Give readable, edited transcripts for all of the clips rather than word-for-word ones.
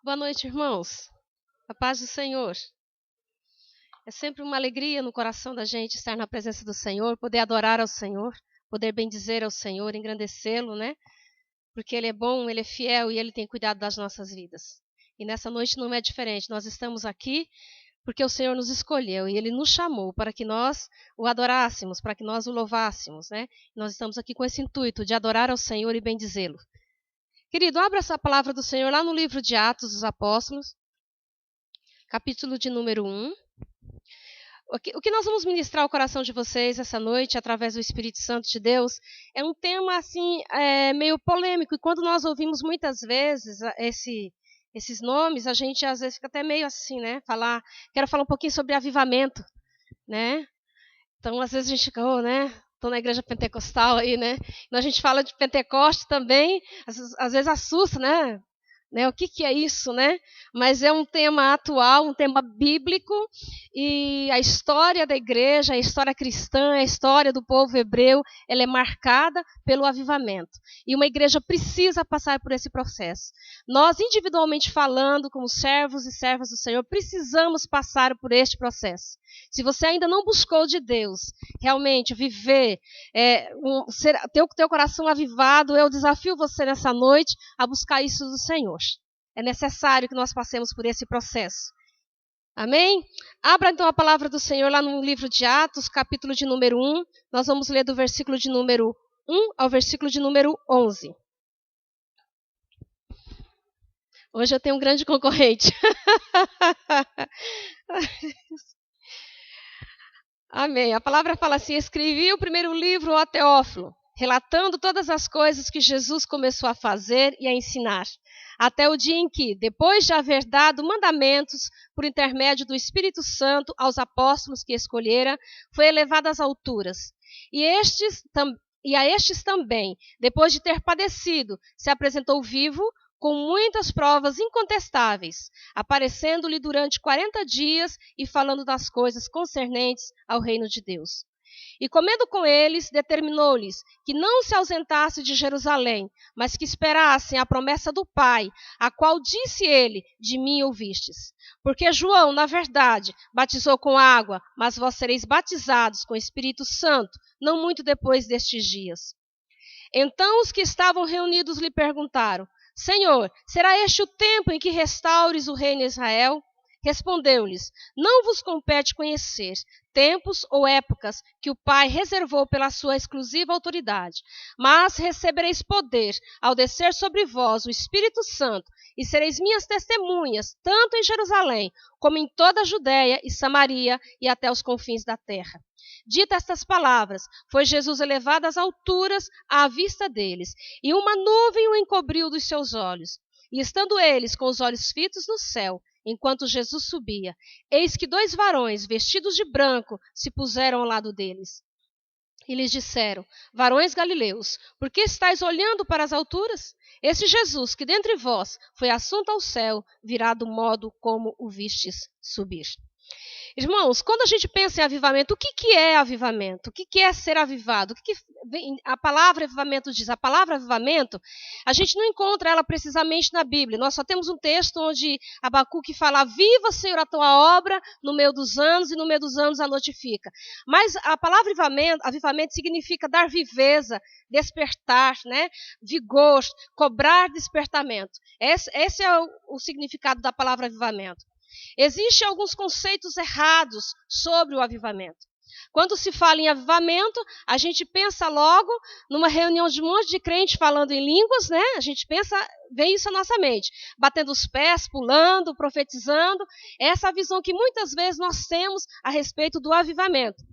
Boa noite, irmãos. A paz do Senhor. É sempre uma alegria no coração da gente estar na presença do Senhor, poder adorar ao Senhor, poder bendizer ao Senhor, engrandecê-lo, né? Porque Ele é bom, Ele é fiel e Ele tem cuidado das nossas vidas. E nessa noite não é diferente. Nós estamos aqui porque o Senhor nos escolheu e Ele nos chamou para que nós o adorássemos, para que nós o louvássemos, né? Nós estamos aqui com esse intuito de adorar ao Senhor e bendizê-lo. Querido, abra essa palavra do Senhor lá no livro de Atos dos Apóstolos, capítulo de número 1. O que nós vamos ministrar ao coração de vocês essa noite, através do Espírito Santo de Deus, é um tema assim meio polêmico. E quando nós ouvimos muitas vezes esses nomes, a gente às vezes fica até meio assim, né? Quero falar um pouquinho sobre avivamento, né? Então, às vezes a gente fica, né? Estou na igreja pentecostal aí, né? Quando a gente fala de Pentecoste também, às vezes assusta, né? O que é isso, né? Mas é um tema atual, um tema bíblico, e a história da igreja, a história cristã, a história do povo hebreu, ela é marcada pelo avivamento. E uma igreja precisa passar por esse processo. Nós, individualmente falando, como servos e servas do Senhor, precisamos passar por este processo. Se você ainda não buscou de Deus, realmente viver, ter o teu coração avivado, eu desafio você nessa noite a buscar isso do Senhor. É necessário que nós passemos por esse processo. Amém? Abra então a palavra do Senhor lá no livro de Atos, capítulo de número 1. Nós vamos ler do versículo de número 1 ao versículo de número 11. Hoje eu tenho um grande concorrente. Amém. A palavra fala assim: escrevi o primeiro livro a Teófilo, relatando todas as coisas que Jesus começou a fazer e a ensinar, até o dia em que, depois de haver dado mandamentos por intermédio do Espírito Santo aos apóstolos que escolhera, foi elevado às alturas. E a estes também, depois de ter padecido, se apresentou vivo, com muitas provas incontestáveis, aparecendo-lhe durante 40 dias e falando das coisas concernentes ao reino de Deus. E comendo com eles, determinou-lhes que não se ausentasse de Jerusalém, mas que esperassem a promessa do Pai, a qual disse ele: de mim ouvistes. Porque João, na verdade, batizou com água, mas vós sereis batizados com o Espírito Santo, não muito depois destes dias. Então os que estavam reunidos lhe perguntaram: Senhor, será este o tempo em que restaures o reino de Israel? Respondeu-lhes: não vos compete conhecer tempos ou épocas que o Pai reservou pela sua exclusiva autoridade, mas recebereis poder ao descer sobre vós o Espírito Santo, e sereis minhas testemunhas, tanto em Jerusalém, como em toda a Judéia e Samaria e até os confins da terra. Dita estas palavras, foi Jesus elevado às alturas à vista deles, e uma nuvem o encobriu dos seus olhos. E estando eles com os olhos fitos no céu, enquanto Jesus subia, eis que 2 varões, vestidos de branco, se puseram ao lado deles. E lhes disseram: varões galileus, por que estáis olhando para as alturas? Esse Jesus, que dentre vós foi assunto ao céu, virá do modo como o vistes subir. Irmãos, quando a gente pensa em avivamento, o que é avivamento? O que é ser avivado? A palavra avivamento diz? A palavra avivamento, a gente não encontra ela precisamente na Bíblia. Nós só temos um texto onde Abacuque fala: viva, Senhor, a tua obra no meio dos anos, e no meio dos anos a notifica. Mas a palavra avivamento significa dar viveza, despertar, né? Vigor, cobrar despertamento. Esse é o significado da palavra avivamento. Existem alguns conceitos errados sobre o avivamento. Quando se fala em avivamento, a gente pensa logo numa reunião de um monte de crente falando em línguas, né? A gente vê isso na nossa mente, batendo os pés, pulando, profetizando. Essa é a visão que muitas vezes nós temos a respeito do avivamento.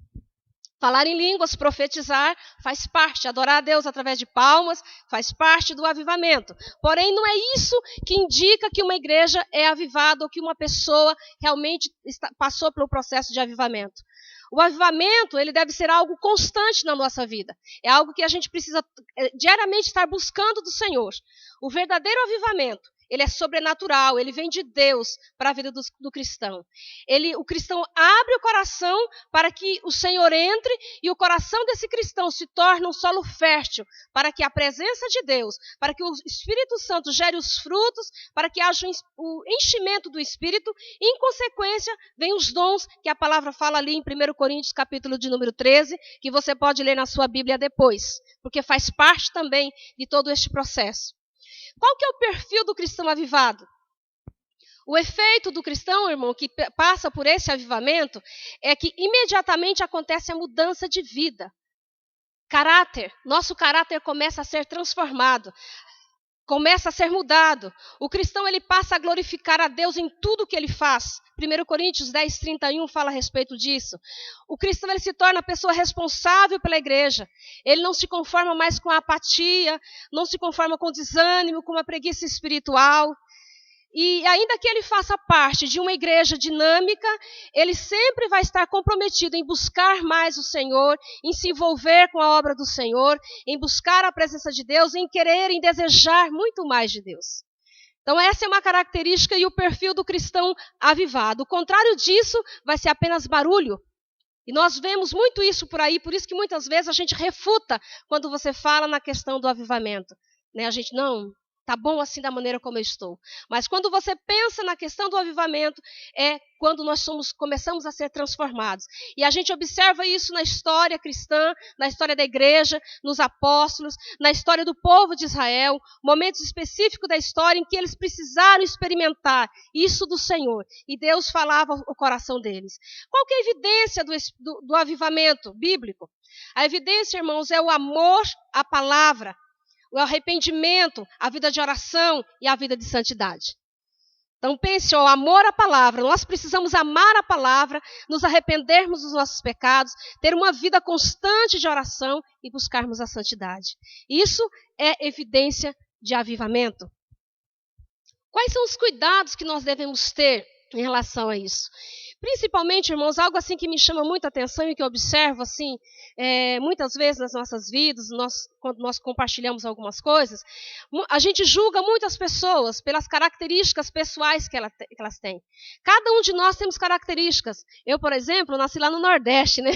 Falar em línguas, profetizar, faz parte. Adorar a Deus através de palmas, faz parte do avivamento. Porém, não é isso que indica que uma igreja é avivada ou que uma pessoa realmente passou pelo processo de avivamento. O avivamento, ele deve ser algo constante na nossa vida. É algo que a gente precisa diariamente estar buscando do Senhor. O verdadeiro avivamento, Ele é sobrenatural, ele vem de Deus para a vida do cristão. O cristão abre o coração para que o Senhor entre e o coração desse cristão se torne um solo fértil para que a presença de Deus, para que o Espírito Santo gere os frutos, para que haja o enchimento do Espírito e, em consequência, vem os dons que a palavra fala ali em 1 Coríntios, capítulo de número 13, que você pode ler na sua Bíblia depois, porque faz parte também de todo este processo. Qual que é o perfil do cristão avivado? O efeito do cristão, irmão, que passa por esse avivamento, é que imediatamente acontece a mudança de vida. Nosso caráter começa a ser transformado, começa a ser mudado. O cristão, ele passa a glorificar a Deus em tudo que ele faz. 1 Coríntios 10, 31 fala a respeito disso. O cristão, ele se torna a pessoa responsável pela igreja. Ele não se conforma mais com a apatia, não se conforma com o desânimo, com a preguiça espiritual. E ainda que ele faça parte de uma igreja dinâmica, ele sempre vai estar comprometido em buscar mais o Senhor, em se envolver com a obra do Senhor, em buscar a presença de Deus, em querer, em desejar muito mais de Deus. Então essa é uma característica e o perfil do cristão avivado. O contrário disso vai ser apenas barulho. E nós vemos muito isso por aí, por isso que muitas vezes a gente refuta quando você fala na questão do avivamento. A gente, não, tá bom assim da maneira como eu estou. Mas quando você pensa na questão do avivamento, é quando nós começamos a ser transformados. E a gente observa isso na história cristã, na história da igreja, nos apóstolos, na história do povo de Israel, momentos específicos da história em que eles precisaram experimentar isso do Senhor. E Deus falava o coração deles. Qual que é a evidência do avivamento bíblico? A evidência, irmãos, é o amor à palavra, o arrependimento, a vida de oração e a vida de santidade. Então pense, o amor à palavra. Nós precisamos amar a palavra, nos arrependermos dos nossos pecados, ter uma vida constante de oração e buscarmos a santidade. Isso é evidência de avivamento. Quais são os cuidados que nós devemos ter em relação a isso? Principalmente, irmãos, algo assim que me chama muita atenção e que eu observo assim, muitas vezes nas nossas vidas, quando nós compartilhamos algumas coisas, a gente julga muitas pessoas pelas características pessoais que elas têm. Cada um de nós temos características. Eu, por exemplo, nasci lá no Nordeste, né?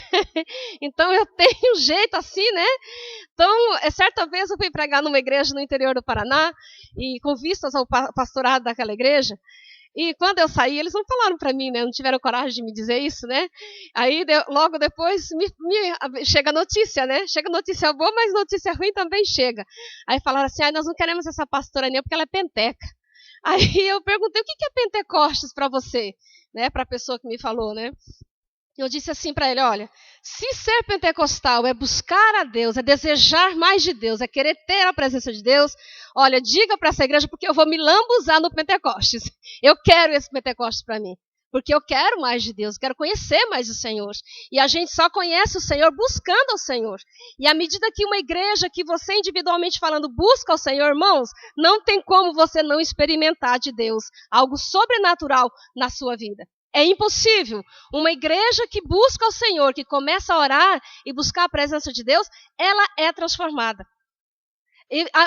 Então eu tenho um jeito assim, né? Então, certa vez eu fui pregar numa igreja no interior do Paraná, e com vistas ao pastorado daquela igreja, e quando eu saí, eles não falaram para mim, né? Não tiveram coragem de me dizer isso, né? Aí, logo depois, chega notícia, né? Chega notícia boa, mas notícia ruim também chega. Aí falaram assim, nós não queremos essa pastora nem porque ela é penteca. Aí eu perguntei, o que é Pentecostes para você? Né? Para a pessoa que me falou, né? Eu disse assim para ele, olha, se ser pentecostal é buscar a Deus, é desejar mais de Deus, é querer ter a presença de Deus, olha, diga para essa igreja porque eu vou me lambuzar no Pentecostes. Eu quero esse Pentecostes para mim, porque eu quero mais de Deus, quero conhecer mais o Senhor. E a gente só conhece o Senhor buscando ao Senhor. E à medida que uma igreja que você individualmente falando busca ao Senhor, irmãos, não tem como você não experimentar de Deus algo sobrenatural na sua vida. É impossível. Uma igreja que busca o Senhor, que começa a orar e buscar a presença de Deus, ela é transformada.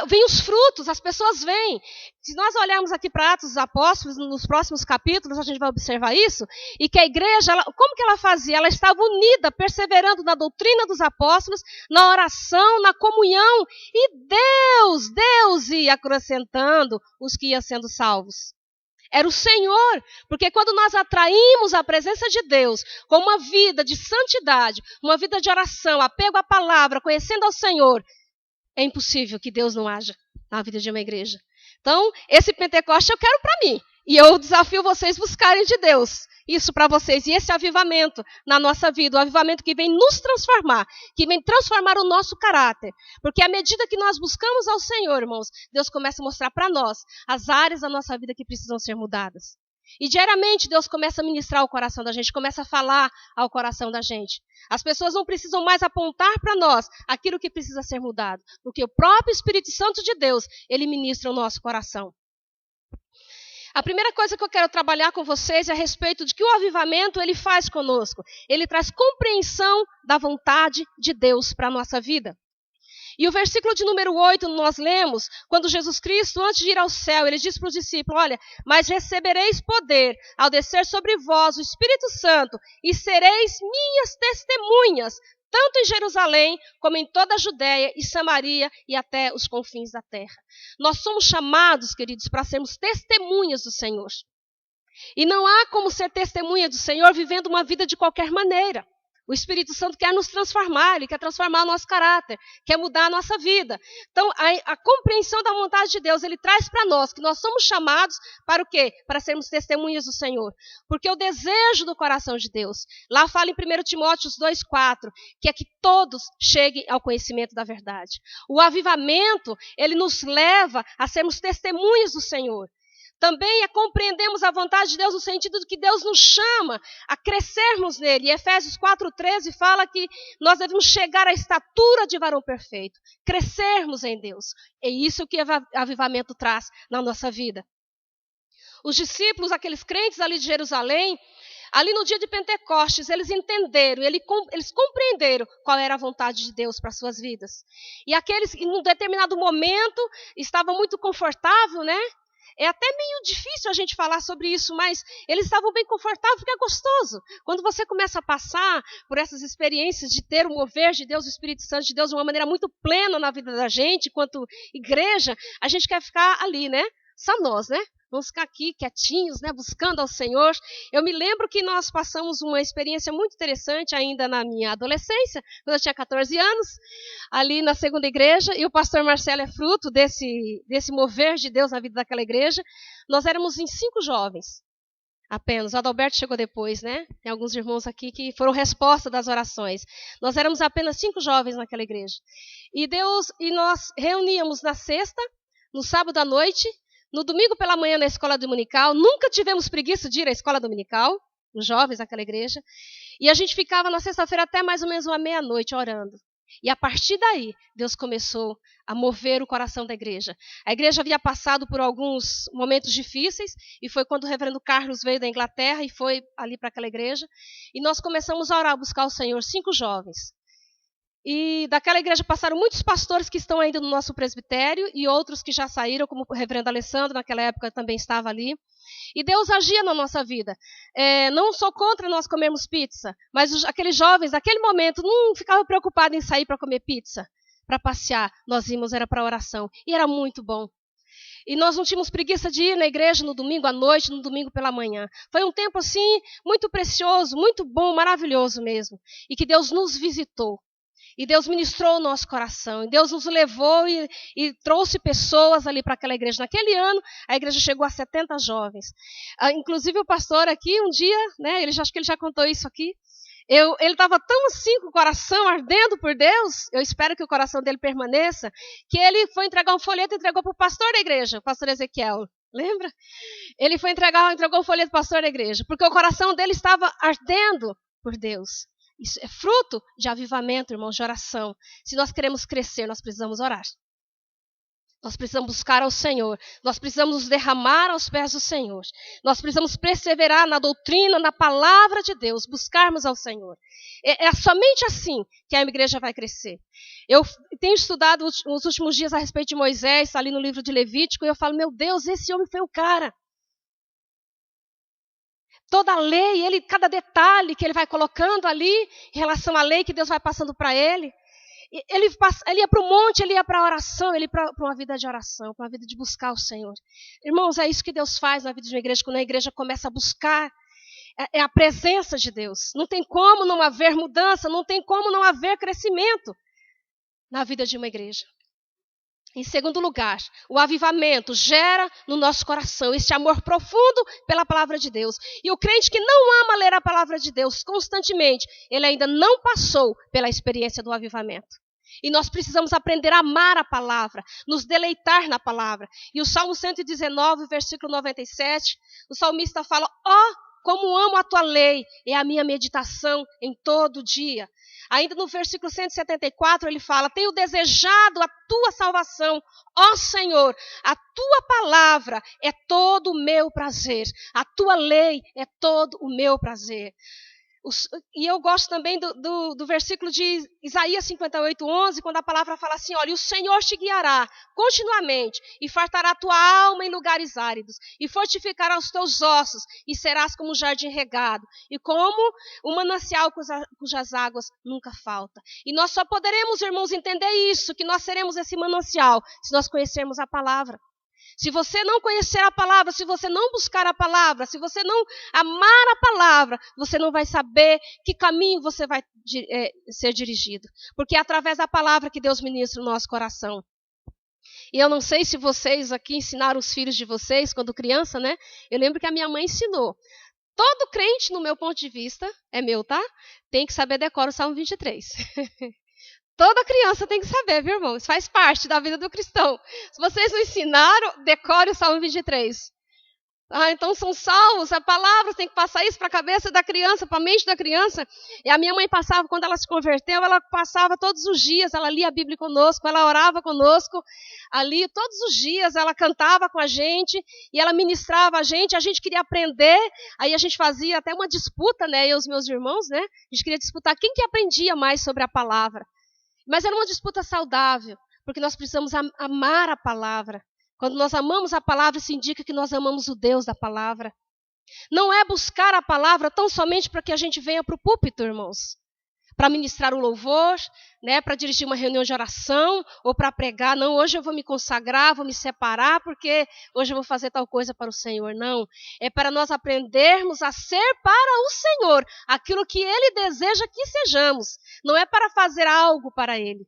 Vêm os frutos, as pessoas vêm. Se nós olharmos aqui para Atos dos Apóstolos, nos próximos capítulos, a gente vai observar isso, e que a igreja, como que ela fazia? Ela estava unida, perseverando na doutrina dos apóstolos, na oração, na comunhão, e Deus ia acrescentando os que iam sendo salvos. Era o Senhor, porque quando nós atraímos a presença de Deus com uma vida de santidade, uma vida de oração, apego à palavra, conhecendo ao Senhor, é impossível que Deus não haja na vida de uma igreja. Então, esse Pentecostes eu quero para mim. E eu desafio vocês buscarem de Deus isso para vocês. E esse avivamento na nossa vida, o avivamento que vem nos transformar, que vem transformar o nosso caráter. Porque à medida que nós buscamos ao Senhor, irmãos, Deus começa a mostrar para nós as áreas da nossa vida que precisam ser mudadas. E diariamente Deus começa a ministrar o coração da gente, começa a falar ao coração da gente. As pessoas não precisam mais apontar para nós aquilo que precisa ser mudado, porque o próprio Espírito Santo de Deus, ele ministra o nosso coração. A primeira coisa que eu quero trabalhar com vocês é a respeito de que o avivamento ele faz conosco. Ele traz compreensão da vontade de Deus para a nossa vida. E o versículo de número 8, nós lemos, quando Jesus Cristo, antes de ir ao céu, ele disse para os discípulos, olha, mas recebereis poder ao descer sobre vós o Espírito Santo e sereis minhas testemunhas, tanto em Jerusalém, como em toda a Judéia e Samaria e até os confins da terra. Nós somos chamados, queridos, para sermos testemunhas do Senhor. E não há como ser testemunha do Senhor vivendo uma vida de qualquer maneira. O Espírito Santo quer nos transformar, Ele quer transformar o nosso caráter, quer mudar a nossa vida. Então, a compreensão da vontade de Deus, Ele traz para nós, que nós somos chamados para o quê? Para sermos testemunhas do Senhor. Porque o desejo do coração de Deus, lá fala em 1 Timóteo 2,4, que é que todos cheguem ao conhecimento da verdade. O avivamento, ele nos leva a sermos testemunhas do Senhor. Também compreendemos a vontade de Deus no sentido de que Deus nos chama a crescermos nele. E Efésios 4,13 fala que nós devemos chegar à estatura de varão perfeito. Crescermos em Deus. É isso que o avivamento traz na nossa vida. Os discípulos, aqueles crentes ali de Jerusalém, ali no dia de Pentecostes, eles entenderam, eles compreenderam qual era a vontade de Deus para as suas vidas. E aqueles, em um determinado momento, estavam muito confortáveis, né? É até meio difícil a gente falar sobre isso, mas eles estavam bem confortáveis porque é gostoso. Quando você começa a passar por essas experiências de ter o mover de Deus, o Espírito Santo de Deus, de uma maneira muito plena na vida da gente, enquanto igreja, a gente quer ficar ali, né? Só nós, né? Vamos ficar aqui quietinhos, né? Buscando ao Senhor. Eu me lembro que nós passamos uma experiência muito interessante ainda na minha adolescência, quando eu tinha 14 anos, ali na segunda igreja, e o pastor Marcelo é fruto desse mover de Deus na vida daquela igreja. Nós éramos em 5 jovens, apenas. O Adalberto chegou depois, né? Tem alguns irmãos aqui que foram resposta das orações. Nós éramos apenas 5 jovens naquela igreja. E nós reuníamos na sexta, no sábado à noite, no domingo pela manhã na escola dominical. Nunca tivemos preguiça de ir à escola dominical, os jovens daquela igreja. E a gente ficava na sexta-feira até mais ou menos uma meia-noite orando. E a partir daí, Deus começou a mover o coração da igreja. A igreja havia passado por alguns momentos difíceis, e foi quando o reverendo Carlos veio da Inglaterra e foi ali para aquela igreja. E nós começamos a orar, a buscar o Senhor, 5 jovens. E daquela igreja passaram muitos pastores que estão ainda no nosso presbitério e outros que já saíram, como o reverendo Alessandro, naquela época também estava ali. E Deus agia na nossa vida. Não sou contra nós comermos pizza, mas aqueles jovens, naquele momento, não ficavam preocupados em sair para comer pizza, para passear. Nós íamos, era para oração. E era muito bom. E nós não tínhamos preguiça de ir na igreja no domingo à noite, no domingo pela manhã. Foi um tempo assim, muito precioso, muito bom, maravilhoso mesmo. E que Deus nos visitou. E Deus ministrou o nosso coração. E Deus nos levou e trouxe pessoas ali para aquela igreja. Naquele ano, a igreja chegou a 70 jovens. Inclusive o pastor aqui, um dia, né, acho que ele já contou isso aqui, ele estava tão assim com o coração ardendo por Deus, eu espero que o coração dele permaneça, que ele foi entregar um folheto e entregou para o pastor da igreja, o pastor Ezequiel. Lembra? Ele foi entregou um folheto para o pastor da igreja, porque o coração dele estava ardendo por Deus. Isso é fruto de avivamento, irmãos, de oração. Se nós queremos crescer, nós precisamos orar. Nós precisamos buscar ao Senhor. Nós precisamos nos derramar aos pés do Senhor. Nós precisamos perseverar na doutrina, na palavra de Deus, buscarmos ao Senhor. É somente assim que a igreja vai crescer. Eu tenho estudado nos últimos dias a respeito de Moisés, está ali no livro de Levítico, e eu falo, meu Deus, esse homem foi o cara. Toda a lei, cada detalhe que ele vai colocando ali, em relação à lei que Deus vai passando para ele. Ele ia para o monte, ele ia para a oração, ele ia para uma vida de oração, para uma vida de buscar o Senhor. Irmãos, é isso que Deus faz na vida de uma igreja, quando a igreja começa a buscar, é a presença de Deus. Não tem como não haver mudança, não tem como não haver crescimento na vida de uma igreja. Em segundo lugar, o avivamento gera no nosso coração esse amor profundo pela palavra de Deus. E o crente que não ama ler a palavra de Deus constantemente, ele ainda não passou pela experiência do avivamento. E nós precisamos aprender a amar a palavra, nos deleitar na palavra. E o Salmo 119, versículo 97, o salmista fala, como amo a tua lei, é a minha meditação em todo dia. Ainda no versículo 174 ele fala, tenho desejado a tua salvação, ó Senhor, a tua palavra é todo o meu prazer, a tua lei é todo o meu prazer. E eu gosto também do versículo de Isaías 58:11, quando a palavra fala assim, olha, o Senhor te guiará continuamente e fartará a tua alma em lugares áridos e fortificará os teus ossos e serás como um jardim regado e como um manancial cujas águas nunca faltam. E nós só poderemos, irmãos, entender isso, que nós seremos esse manancial, se nós conhecermos a palavra. Se você não conhecer a palavra, se você não buscar a palavra, se você não amar a palavra, você não vai saber que caminho você vai ser dirigido. Porque é através da palavra que Deus ministra o nosso coração. E eu não sei se vocês aqui ensinaram os filhos de vocês quando criança, né? Eu lembro que a minha mãe ensinou. Todo crente, no meu ponto de vista, é meu, tá? Tem que saber decorar o Salmo 23. Toda criança tem que saber, viu, irmão? Isso faz parte da vida do cristão. Se vocês não ensinaram, decore o Salmo 23. Então são salvos, a palavra tem que passar isso para a cabeça da criança, para a mente da criança. E a minha mãe passava, quando ela se converteu, ela passava todos os dias, ela lia a Bíblia conosco, ela orava conosco, ali todos os dias, ela cantava com a gente, e ela ministrava a gente queria aprender, aí a gente fazia até uma disputa, né, eu e os meus irmãos, né, a gente queria disputar quem que aprendia mais sobre a palavra. Mas era uma disputa saudável, porque nós precisamos amar a palavra. Quando nós amamos a palavra, isso indica que nós amamos o Deus da palavra. Não é buscar a palavra tão somente para que a gente venha para o púlpito, irmãos. Para ministrar o louvor, né, para dirigir uma reunião de oração, ou para pregar. Não, hoje eu vou me consagrar, vou me separar, porque hoje eu vou fazer tal coisa para o Senhor. Não, é para nós aprendermos a ser para o Senhor aquilo que Ele deseja que sejamos. Não é para fazer algo para Ele,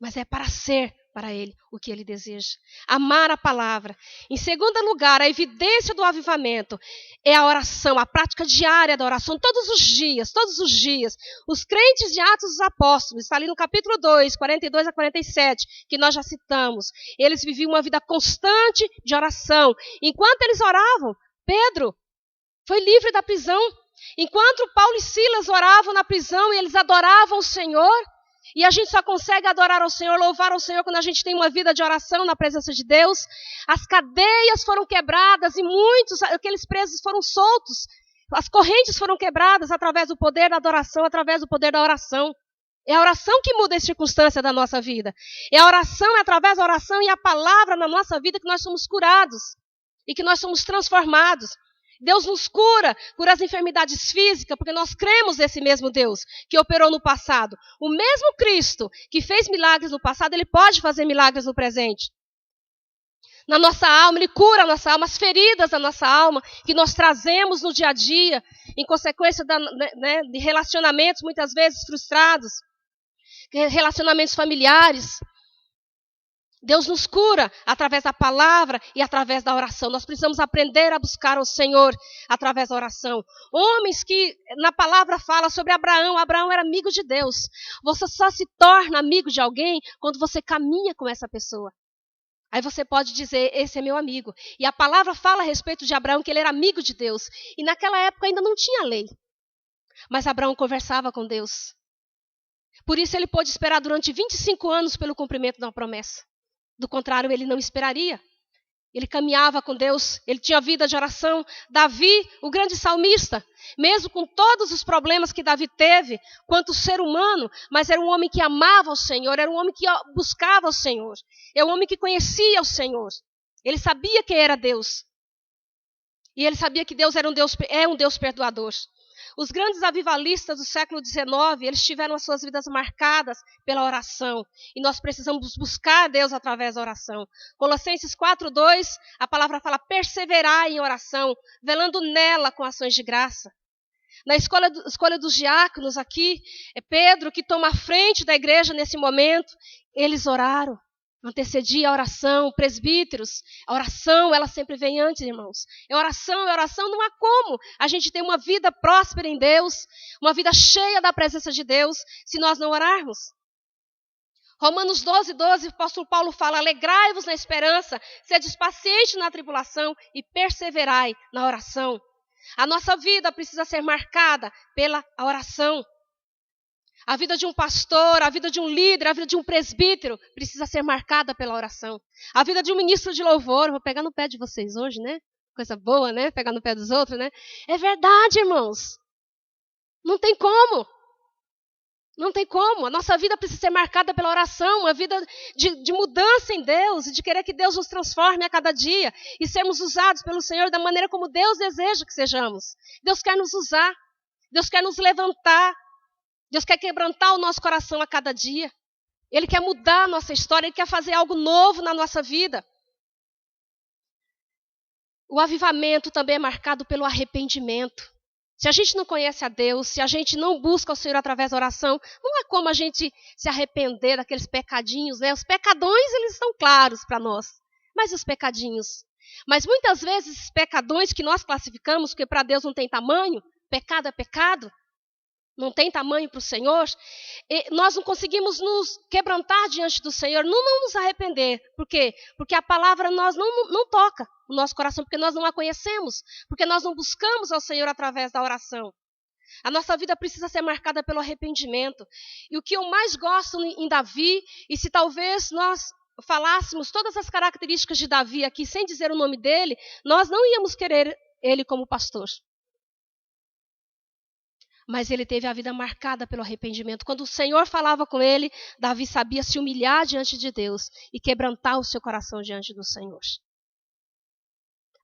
mas é para ser para Ele o que Ele deseja. Amar a palavra. Em segundo lugar, a evidência do avivamento é a oração, a prática diária da oração, todos os dias. Os crentes de Atos dos Apóstolos, está ali no capítulo 2, 42 a 47, que nós já citamos. Eles viviam uma vida constante de oração. Enquanto eles oravam, Pedro foi livre da prisão. Enquanto Paulo e Silas oravam na prisão e eles adoravam o Senhor, e a gente só consegue adorar ao Senhor, louvar ao Senhor quando a gente tem uma vida de oração na presença de Deus. As cadeias foram quebradas e muitos, aqueles presos foram soltos. As correntes foram quebradas através do poder da adoração, através do poder da oração. É a oração que muda as circunstâncias da nossa vida. É a oração, é através da oração e a palavra na nossa vida que nós somos curados e que nós somos transformados. Deus nos cura as enfermidades físicas, porque nós cremos nesse mesmo Deus que operou no passado. O mesmo Cristo que fez milagres no passado, Ele pode fazer milagres no presente. Na nossa alma, Ele cura a nossa alma, as feridas da nossa alma, que nós trazemos no dia a dia, em consequência de relacionamentos muitas vezes frustrados, relacionamentos familiares. Deus nos cura através da palavra e através da oração. Nós precisamos aprender a buscar o Senhor através da oração. Homens que na palavra fala sobre Abraão. Abraão era amigo de Deus. Você só se torna amigo de alguém quando você caminha com essa pessoa. Aí você pode dizer, esse é meu amigo. E a palavra fala a respeito de Abraão, que ele era amigo de Deus. E naquela época ainda não tinha lei. Mas Abraão conversava com Deus. Por isso ele pôde esperar durante 25 anos pelo cumprimento de uma promessa. Do contrário, ele não esperaria. Ele caminhava com Deus, ele tinha vida de oração. Davi, o grande salmista, mesmo com todos os problemas que Davi teve, quanto ser humano, mas era um homem que amava o Senhor, era um homem que buscava o Senhor, é um homem que conhecia o Senhor. Ele sabia quem era Deus. E ele sabia que Deus é um Deus perdoador. Os grandes avivalistas do século XIX, eles tiveram as suas vidas marcadas pela oração. E nós precisamos buscar Deus através da oração. Colossenses 4:2, a palavra fala, perseverar em oração, velando nela com ações de graça. Na escolha dos diáconos aqui, é Pedro que toma a frente da igreja nesse momento. Eles oraram. Antecedia a oração, presbíteros, a oração, ela sempre vem antes, irmãos. É oração, não há como a gente ter uma vida próspera em Deus, uma vida cheia da presença de Deus, se nós não orarmos. Romanos 12:12, o apóstolo Paulo fala, alegrai-vos na esperança, sedes pacientes na tribulação e perseverai na oração. A nossa vida precisa ser marcada pela oração. A vida de um pastor, a vida de um líder, a vida de um presbítero precisa ser marcada pela oração. A vida de um ministro de louvor, vou pegar no pé de vocês hoje, né? Coisa boa, né? Pegar no pé dos outros, né? É verdade, irmãos. Não tem como. Não tem como. A nossa vida precisa ser marcada pela oração, uma vida de mudança em Deus e de querer que Deus nos transforme a cada dia e sermos usados pelo Senhor da maneira como Deus deseja que sejamos. Deus quer nos usar. Deus quer nos levantar. Deus quer quebrantar o nosso coração a cada dia. Ele quer mudar a nossa história, Ele quer fazer algo novo na nossa vida. O avivamento também é marcado pelo arrependimento. Se a gente não conhece a Deus, se a gente não busca o Senhor através da oração, não há como a gente se arrepender daqueles pecadinhos, né? Os pecadões, eles estão claros para nós. Mas e os pecadinhos? Mas muitas vezes esses pecadões que nós classificamos, porque para Deus não tem tamanho, pecado é pecado, não tem tamanho para o Senhor, nós não conseguimos nos quebrantar diante do Senhor, não nos arrepender. Por quê? Porque a palavra nós não toca o nosso coração, porque nós não a conhecemos, porque nós não buscamos ao Senhor através da oração. A nossa vida precisa ser marcada pelo arrependimento. E o que eu mais gosto em Davi, e se talvez nós falássemos todas as características de Davi aqui, sem dizer o nome dele, nós não íamos querer ele como pastor. Mas ele teve a vida marcada pelo arrependimento. Quando o Senhor falava com ele, Davi sabia se humilhar diante de Deus e quebrantar o seu coração diante do Senhor.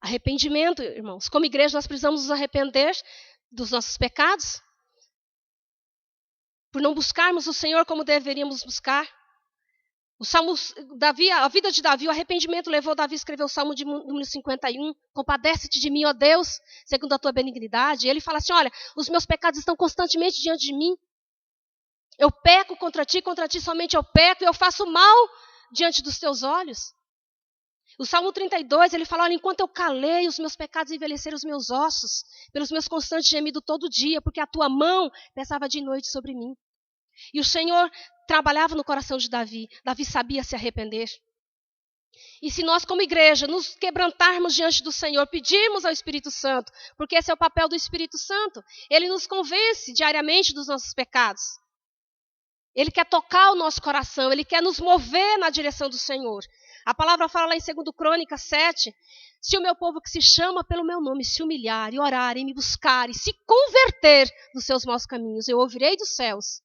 Arrependimento, irmãos. Como igreja, nós precisamos nos arrepender dos nossos pecados, por não buscarmos o Senhor como deveríamos buscar. A vida de Davi, o arrependimento levou Davi a escrever o Salmo de número 51. Compadece-te de mim, ó Deus, segundo a tua benignidade. Ele fala assim, olha, os meus pecados estão constantemente diante de mim. Eu peco contra ti somente eu peco, e eu faço mal diante dos teus olhos. O Salmo 32, ele fala, olha, enquanto eu calei, os meus pecados envelheceram os meus ossos, pelos meus constantes gemidos todo dia, porque a tua mão pesava de noite sobre mim. E o Senhor trabalhava no coração de Davi. Davi sabia se arrepender. E se nós, como igreja, nos quebrantarmos diante do Senhor, pedirmos ao Espírito Santo, porque esse é o papel do Espírito Santo, ele nos convence diariamente dos nossos pecados. Ele quer tocar o nosso coração, ele quer nos mover na direção do Senhor. A palavra fala lá em 2 Crônicas 7, se o meu povo que se chama pelo meu nome se humilhar e orar e me buscar e se converter dos seus maus caminhos, eu ouvirei dos céus.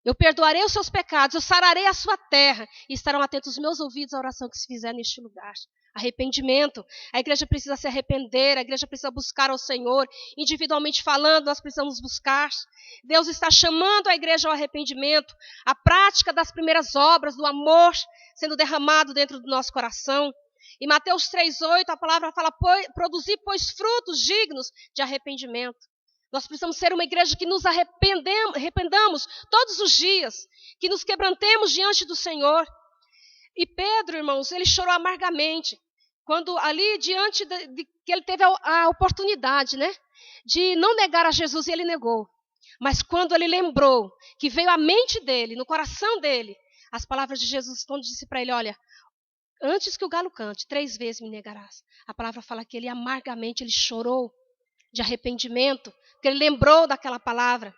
Eu perdoarei os seus pecados, eu sararei a sua terra e estarão atentos os meus ouvidos à oração que se fizer neste lugar. Arrependimento. A igreja precisa se arrepender, a igreja precisa buscar ao Senhor. Individualmente falando, nós precisamos buscar. Deus está chamando a igreja ao arrependimento, a prática das primeiras obras, do amor sendo derramado dentro do nosso coração. Em Mateus 3,8, a palavra fala, produzir, pois, frutos dignos de arrependimento. Nós precisamos ser uma igreja que nos arrependamos todos os dias, que nos quebrantemos diante do Senhor. E Pedro, irmãos, ele chorou amargamente, quando ali diante de que ele teve a oportunidade, né, de não negar a Jesus, e ele negou. Mas quando ele lembrou que veio à mente dele, no coração dele, as palavras de Jesus, quando disse para ele, olha, antes que o galo cante, 3 vezes me negarás. A palavra fala que ele amargamente, ele chorou de arrependimento, porque ele lembrou daquela palavra,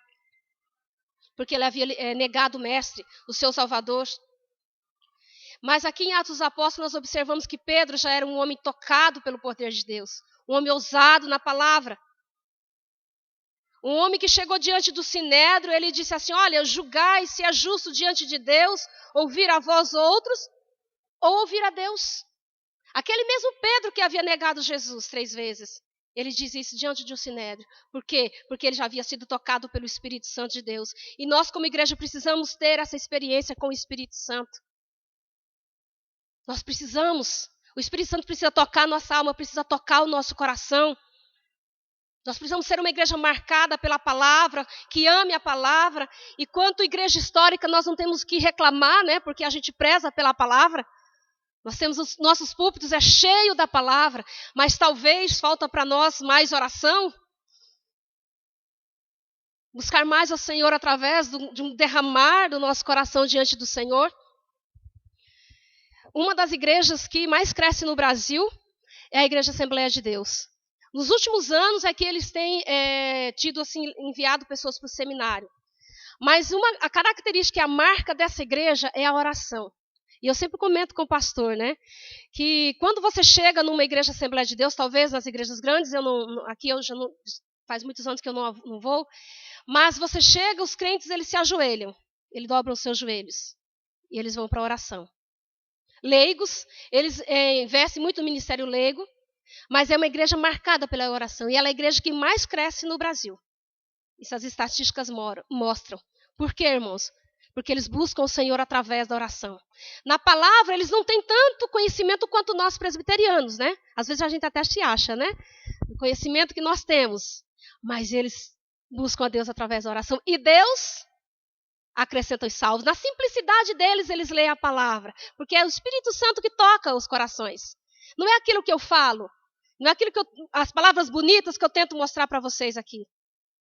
porque ele havia negado o Mestre, o seu Salvador. Mas aqui em Atos dos Apóstolos nós observamos que Pedro já era um homem tocado pelo poder de Deus, um homem ousado na palavra. Um homem que chegou diante do Sinédrio, ele disse assim, olha, julgai se é justo diante de Deus ouvir a vós outros ou ouvir a Deus. Aquele mesmo Pedro que havia negado Jesus 3 vezes. Ele diz isso diante de um sinédrio. Por quê? Porque ele já havia sido tocado pelo Espírito Santo de Deus. E nós, como igreja, precisamos ter essa experiência com o Espírito Santo. Nós precisamos. O Espírito Santo precisa tocar a nossa alma, precisa tocar o nosso coração. Nós precisamos ser uma igreja marcada pela palavra, que ame a palavra. E quanto igreja histórica, nós não temos que reclamar, né? Porque a gente preza pela palavra. Nós temos os nossos púlpitos é cheio da palavra, mas talvez falta para nós mais oração. Buscar mais ao Senhor através de um derramar do nosso coração diante do Senhor. Uma das igrejas que mais cresce no Brasil é a Igreja Assembleia de Deus. Nos últimos anos é que eles têm tido assim, enviado pessoas para o seminário. Mas a característica e a marca dessa igreja é a oração. E eu sempre comento com o pastor, né, que quando você chega numa igreja Assembleia de Deus, talvez nas igrejas grandes, aqui eu já não, faz muitos anos que eu não vou, Mas você chega, os crentes, eles se ajoelham. Eles dobram os seus joelhos. E eles vão para a oração. Leigos, eles investem muito no ministério leigo, mas é uma igreja marcada pela oração. E ela é a igreja que mais cresce no Brasil. Isso as estatísticas mostram. Por quê, irmãos? Porque eles buscam o Senhor através da oração. Na palavra, eles não têm tanto conhecimento quanto nós presbiterianos, né? Às vezes a gente até se acha, né? O conhecimento que nós temos. Mas eles buscam a Deus através da oração. E Deus acrescenta os salvos. Na simplicidade deles, eles leem a palavra. Porque é o Espírito Santo que toca os corações. Não é aquilo que eu falo. Não é aquilo as palavras bonitas que eu tento mostrar para vocês aqui.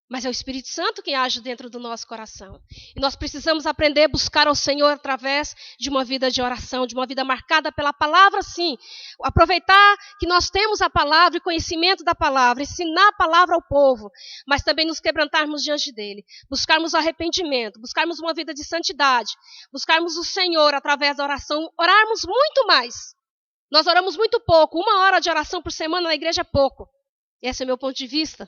Mas é o Espírito Santo que age dentro do nosso coração. E nós precisamos aprender a buscar ao Senhor através de uma vida de oração, de uma vida marcada pela palavra, sim. Aproveitar que nós temos a palavra e conhecimento da palavra, ensinar a palavra ao povo, mas também nos quebrantarmos diante dele. Buscarmos o arrependimento, buscarmos uma vida de santidade, buscarmos o Senhor através da oração, orarmos muito mais. Nós oramos muito pouco, 1 hora de oração por semana na igreja é pouco. Esse é o meu ponto de vista.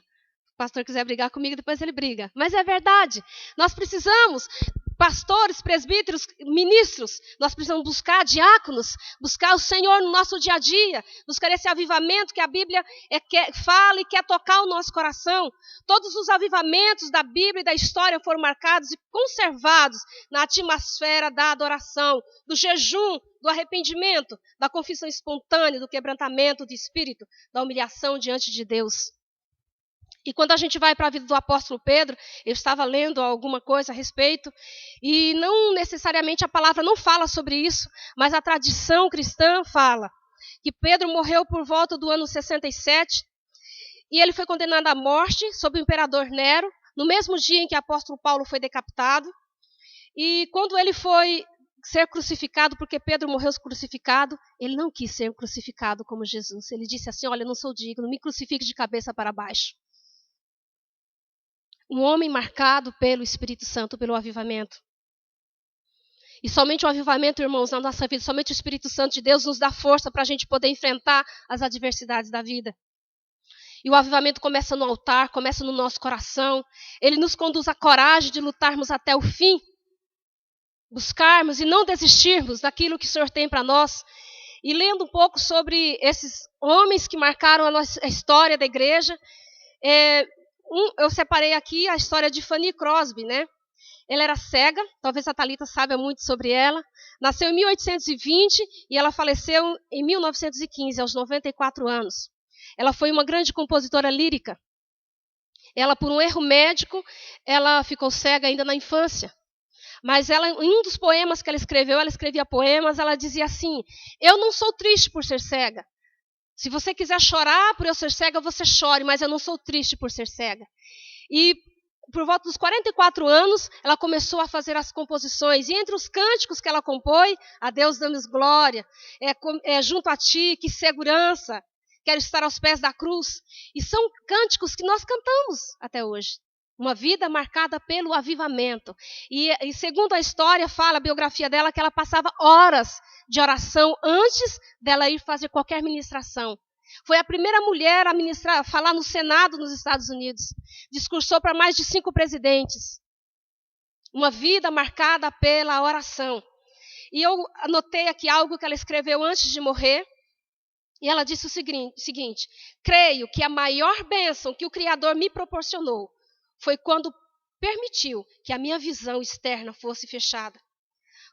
O pastor quiser brigar comigo, depois ele briga. Mas é verdade. Nós precisamos, pastores, presbíteros, ministros, nós precisamos buscar diáconos, buscar o Senhor no nosso dia a dia, buscar esse avivamento que a Bíblia fala e quer tocar o nosso coração. Todos os avivamentos da Bíblia e da história foram marcados e conservados na atmosfera da adoração, do jejum, do arrependimento, da confissão espontânea, do quebrantamento de espírito, da humilhação diante de Deus. E quando a gente vai para a vida do apóstolo Pedro, eu estava lendo alguma coisa a respeito, e não necessariamente a palavra não fala sobre isso, mas a tradição cristã fala que Pedro morreu por volta do ano 67, e ele foi condenado à morte sob o imperador Nero, no mesmo dia em que o apóstolo Paulo foi decapitado. E quando ele foi ser crucificado, porque Pedro morreu crucificado, ele não quis ser crucificado como Jesus. Ele disse assim, olha, eu não sou digno, me crucifique de cabeça para baixo. Um homem marcado pelo Espírito Santo, pelo avivamento. E somente o avivamento, irmãos, na nossa vida, somente o Espírito Santo de Deus nos dá força para a gente poder enfrentar as adversidades da vida. E o avivamento começa no altar, começa no nosso coração. Ele nos conduz à coragem de lutarmos até o fim. Buscarmos e não desistirmos daquilo que o Senhor tem para nós. E lendo um pouco sobre esses homens que marcaram a história da igreja, eu separei aqui a história de Fanny Crosby, né? Ela era cega, talvez a Thalita saiba muito sobre ela. Nasceu em 1820 e ela faleceu em 1915, aos 94 anos. Ela foi uma grande compositora lírica. Ela, por um erro médico, ela ficou cega ainda na infância. Mas ela, em um dos poemas que ela escrevia poemas, ela dizia assim, eu não sou triste por ser cega. Se você quiser chorar por eu ser cega, você chore, mas eu não sou triste por ser cega. E por volta dos 44 anos, ela começou a fazer as composições. E entre os cânticos que ela compõe, a Deus damos glória, junto a ti, que segurança, quero estar aos pés da cruz. E são cânticos que nós cantamos até hoje. Uma vida marcada pelo avivamento. E segundo a história, fala a biografia dela, que ela passava horas de oração antes dela ir fazer qualquer ministração. Foi a primeira mulher a falar no Senado nos Estados Unidos. Discursou para mais de 5 presidentes. Uma vida marcada pela oração. E eu anotei aqui algo que ela escreveu antes de morrer. E ela disse o seguinte, creio que a maior bênção que o Criador me proporcionou foi quando permitiu que a minha visão externa fosse fechada.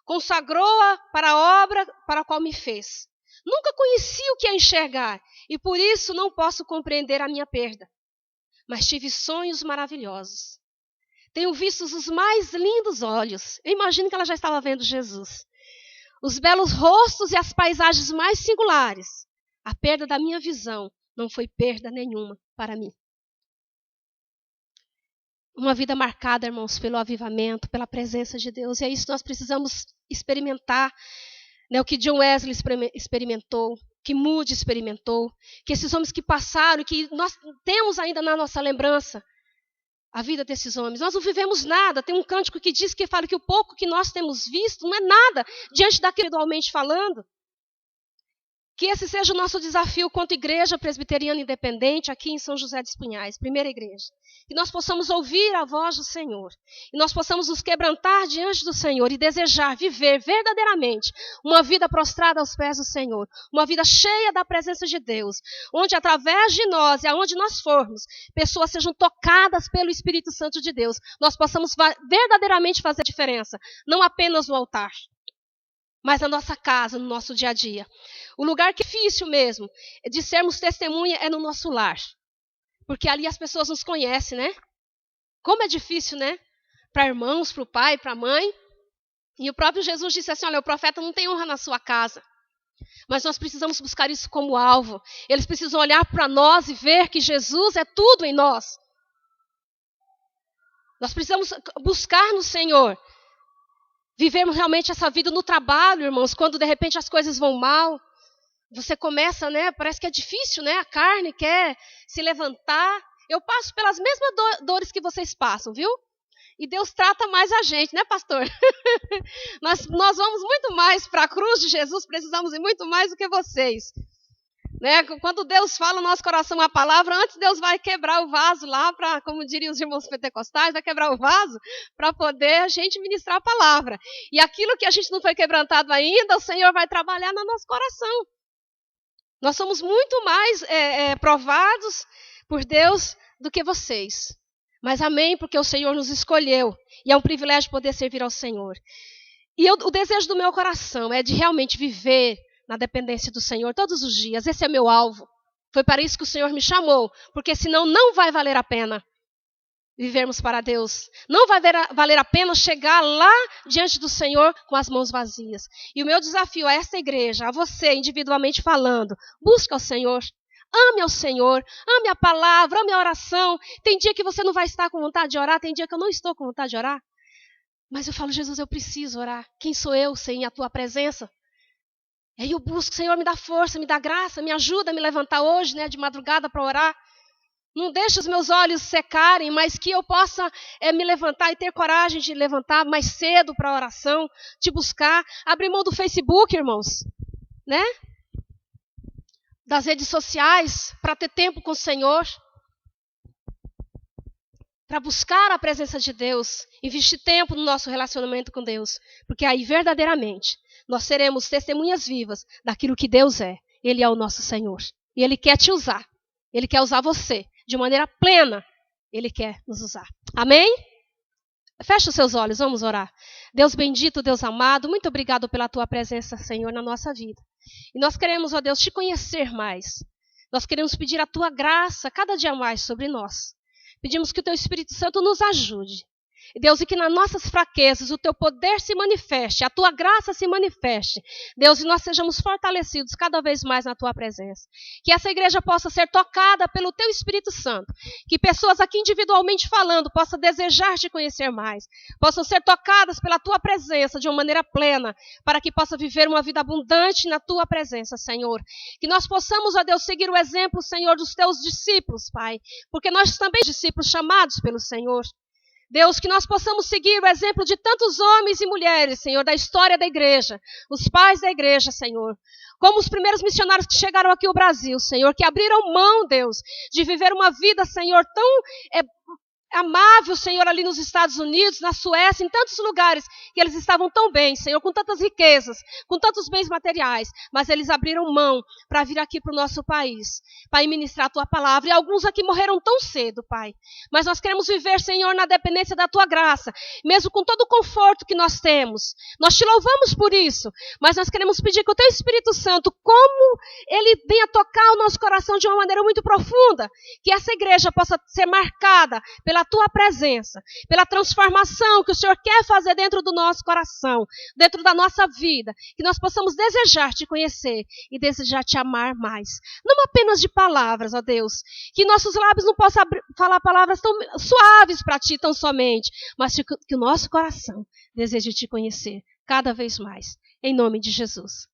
Consagrou-a para a obra para a qual me fez. Nunca conheci o que é enxergar, e por isso não posso compreender a minha perda. Mas tive sonhos maravilhosos. Tenho visto os mais lindos olhos. Eu imagino que ela já estava vendo Jesus. Os belos rostos e as paisagens mais singulares. A perda da minha visão não foi perda nenhuma para mim. Uma vida marcada, irmãos, pelo avivamento, pela presença de Deus. E é isso que nós precisamos experimentar. Né? O que John Wesley experimentou, que Moody experimentou, que esses homens que passaram, que nós temos ainda na nossa lembrança a vida desses homens. Nós não vivemos nada. Tem um cântico que diz que fala que o pouco que nós temos visto não é nada diante daquilo, individualmente falando. Que esse seja o nosso desafio quanto igreja presbiteriana independente aqui em São José dos Pinhais, primeira igreja. Que nós possamos ouvir a voz do Senhor. E nós possamos nos quebrantar diante do Senhor e desejar viver verdadeiramente uma vida prostrada aos pés do Senhor. Uma vida cheia da presença de Deus. Onde através de nós e aonde nós formos, pessoas sejam tocadas pelo Espírito Santo de Deus. Nós possamos verdadeiramente fazer a diferença. Não apenas no altar, mas na nossa casa, no nosso dia a dia. O lugar que é difícil mesmo de sermos testemunha é no nosso lar. Porque ali as pessoas nos conhecem, né? Como é difícil, né? Para irmãos, para o pai, para a mãe. E o próprio Jesus disse assim, olha, o profeta não tem honra na sua casa. Mas nós precisamos buscar isso como alvo. Eles precisam olhar para nós e ver que Jesus é tudo em nós. Nós precisamos buscar no Senhor. Vivermos realmente essa vida no trabalho, irmãos, quando de repente as coisas vão mal. Você começa, né? Parece que é difícil, né? A carne quer se levantar. Eu passo pelas mesmas dores que vocês passam, viu? E Deus trata mais a gente, né, pastor? nós vamos muito mais para a cruz de Jesus, precisamos ir muito mais do que vocês. Né? Quando Deus fala no nosso coração a palavra, antes Deus vai quebrar o vaso lá, para, como diriam os irmãos pentecostais, vai quebrar o vaso para poder a gente ministrar a palavra. E aquilo que a gente não foi quebrantado ainda, o Senhor vai trabalhar no nosso coração. Nós somos muito mais provados por Deus do que vocês. Mas amém, porque o Senhor nos escolheu. E é um privilégio poder servir ao Senhor. E o desejo do meu coração é de realmente viver na dependência do Senhor todos os dias. Esse é meu alvo. Foi para isso que o Senhor me chamou. Porque senão não vai valer a pena vivermos para Deus. Não vai valer a pena chegar lá diante do Senhor com as mãos vazias. E o meu desafio a esta igreja, a você individualmente falando, busca o Senhor. Ame ao Senhor, ame a palavra, ame a oração. Tem dia que você não vai estar com vontade de orar, tem dia que eu não estou com vontade de orar. Mas eu falo, Jesus, eu preciso orar. Quem sou eu sem a tua presença? E aí eu busco, Senhor, me dá força, me dá graça, me ajuda a me levantar hoje, né, de madrugada para orar. Não deixe os meus olhos secarem, mas que eu possa me levantar e ter coragem de levantar mais cedo para a oração, te buscar. Abrir mão do Facebook, irmãos, né? Das redes sociais, para ter tempo com o Senhor. Para buscar a presença de Deus, investir tempo no nosso relacionamento com Deus. Porque aí, verdadeiramente, nós seremos testemunhas vivas daquilo que Deus é. Ele é o nosso Senhor. E Ele quer te usar. Ele quer usar você de maneira plena. Ele quer nos usar. Amém? Feche os seus olhos, vamos orar. Deus bendito, Deus amado, muito obrigado pela tua presença, Senhor, na nossa vida. E nós queremos, ó Deus, te conhecer mais. Nós queremos pedir a tua graça cada dia mais sobre nós. Pedimos que o teu Espírito Santo nos ajude. Deus, e que nas nossas fraquezas o teu poder se manifeste, a tua graça se manifeste. Deus, e nós sejamos fortalecidos cada vez mais na tua presença. Que essa igreja possa ser tocada pelo teu Espírito Santo. Que pessoas aqui individualmente falando possam desejar te conhecer mais. Possam ser tocadas pela tua presença de uma maneira plena, para que possa viver uma vida abundante na tua presença, Senhor. Que nós possamos, ó Deus, seguir o exemplo, Senhor, dos teus discípulos, Pai. Porque nós também somos discípulos chamados pelo Senhor. Deus, que nós possamos seguir o exemplo de tantos homens e mulheres, Senhor, da história da igreja, os pais da igreja, Senhor, como os primeiros missionários que chegaram aqui ao Brasil, Senhor, que abriram mão, Deus, de viver uma vida, Senhor, tão amável, Senhor, ali nos Estados Unidos, na Suécia, em tantos lugares que eles estavam tão bem, Senhor, com tantas riquezas, com tantos bens materiais, mas eles abriram mão para vir aqui para o nosso país, para ministrar a tua palavra, e alguns aqui morreram tão cedo, Pai, mas nós queremos viver, Senhor, na dependência da tua graça, mesmo com todo o conforto que nós temos, nós te louvamos por isso, mas nós queremos pedir que o teu Espírito Santo, como ele venha tocar o nosso coração de uma maneira muito profunda, que essa igreja possa ser marcada pela tua presença, pela transformação que o Senhor quer fazer dentro do nosso coração, dentro da nossa vida, que nós possamos desejar te conhecer e desejar te amar mais. Não apenas de palavras, ó Deus, que nossos lábios não possam falar palavras tão suaves para ti tão somente, mas que o nosso coração deseje te conhecer cada vez mais. Em nome de Jesus.